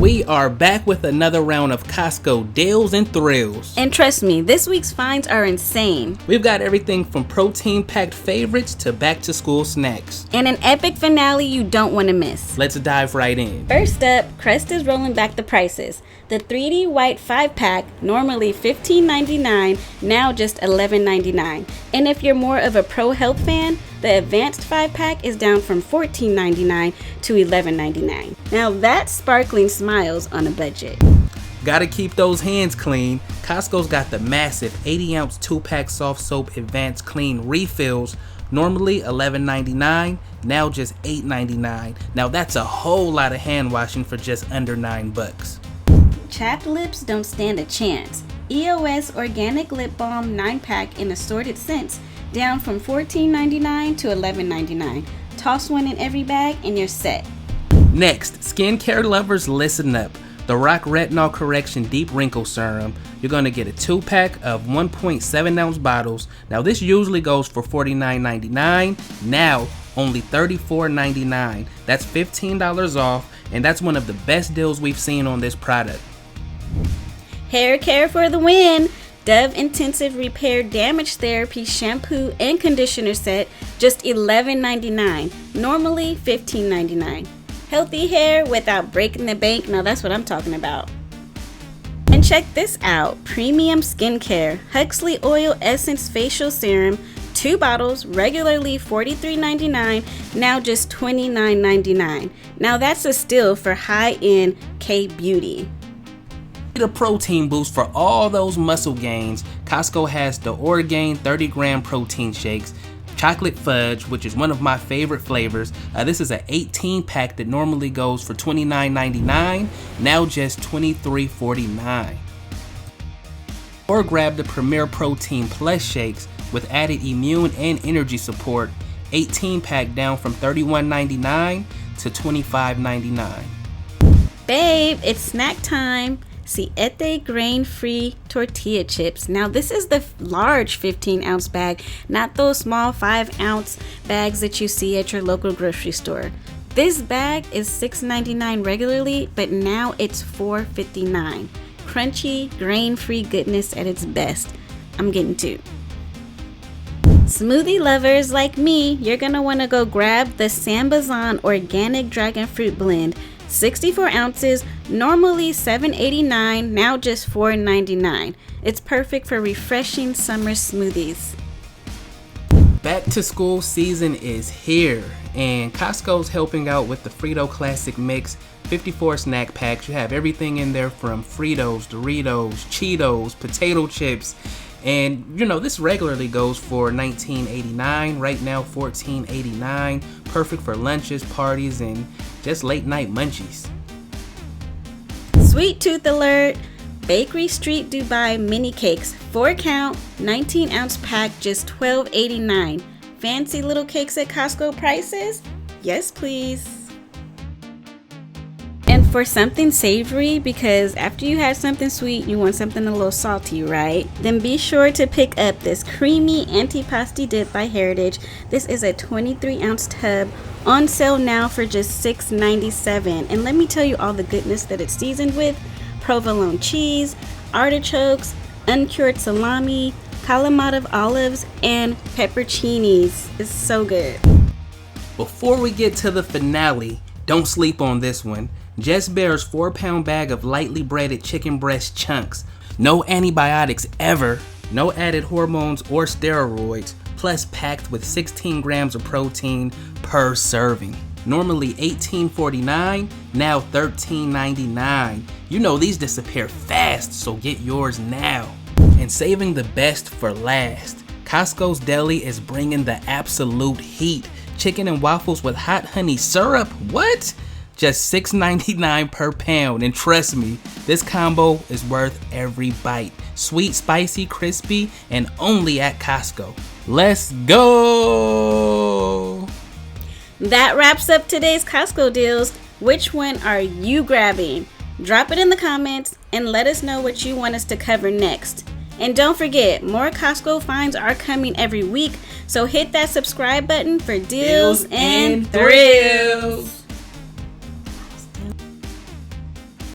We are back with another round of Costco deals and thrills. And trust me, this week's finds are insane. We've got everything from protein-packed favorites to back-to-school snacks. And an epic finale you don't want to miss. Let's dive right in. First up, Crest is rolling back the prices. The 3D White 5-pack, normally $15.99, now just $11.99. And if you're more of a pro health fan, the Advanced 5-pack is down from $14.99 to $11.99. Now that's sparkling smiles on a budget. Gotta keep those hands clean. Costco's got the massive 80-ounce 2-pack Softsoap Advanced Clean refills, normally $11.99, now just $8.99. Now that's a whole lot of hand washing for just under $9. Chapped lips don't stand a chance. EOS Organic Lip Balm 9-pack in assorted scents, down from $14.99 to $11.99. Toss one in every bag and you're set. Next, skincare lovers, listen up. The Rock Retinol Correxion Deep Wrinkle Serum. You're going to get a 2-pack of 1.7 ounce bottles. Now this usually goes for $49.99. Now only $34.99. That's $15 off, and that's one of the best deals we've seen on this product. Hair care for the win! Dove Intensive Repair Damage Therapy Shampoo and Conditioner Set, just $11.99, normally $15.99. Healthy hair without breaking the bank, now that's what I'm talking about. And check this out, premium skincare, Huxley Oil Essence Facial Serum, 2 bottles, regularly $43.99, now just $29.99. Now that's a steal for high-end K-beauty. A protein boost for all those muscle gains. Costco has the Orgain 30-gram protein shakes, chocolate fudge, which is one of my favorite flavors. This is an 18-pack that normally goes for $29.99, now just $23.49. Or grab the Premier Protein Plus shakes with added immune and energy support, 18-pack down from $31.99 to $25.99. Babe, it's snack time. Siete grain-free tortilla chips. Now this is the large 15-ounce bag, not those small 5-ounce bags that you see at your local grocery store. This bag is $6.99 regularly, but now it's $4.59. Crunchy, grain-free goodness at its best. I'm getting 2. Smoothie lovers like me, you're gonna want to go grab the Sambazon Organic Dragonfruit Blend. 64 ounces, normally $7.89, now just $4.99. It's perfect for refreshing summer smoothies. Back to school season is here, and Costco's helping out with the Frito Classic Mix 54 snack packs. You have everything in there from Fritos, Doritos, Cheetos, potato chips. And you know, this regularly goes for $19.89, right now $14.89. Perfect for lunches, parties, and just late night munchies. Sweet tooth alert! Bakery Street Dubai mini cakes, 4 count, 19-ounce pack, just $12.89. Fancy little cakes at Costco prices? Yes, please. And for something savory, because after you have something sweet, you want something a little salty, right? Then be sure to pick up this creamy Antipasti Dip by Heritage. This is a 23-ounce tub, on sale now for just $6.97. And let me tell you all the goodness that it's seasoned with: provolone cheese, artichokes, uncured salami, Kalamata olives, and pepperoncinis. It's so good. Before we get to the finale, don't sleep on this one. Just Bear's 4-pound bag of lightly breaded chicken breast chunks. No antibiotics ever, no added hormones or steroids, plus packed with 16 grams of protein per serving. Normally $18.49, now $13.99. You know these disappear fast, so get yours now. And saving the best for last, Costco's Deli is bringing the absolute heat. Chicken and waffles with hot honey syrup, what? Just $6.99 per pound, and trust me, this combo is worth every bite. Sweet, spicy, crispy, and only at Costco. Let's go! That wraps up today's Costco deals. Which one are you grabbing? Drop it in the comments and let us know what you want us to cover next. And don't forget, more Costco finds are coming every week, so hit that subscribe button for deals and thrills.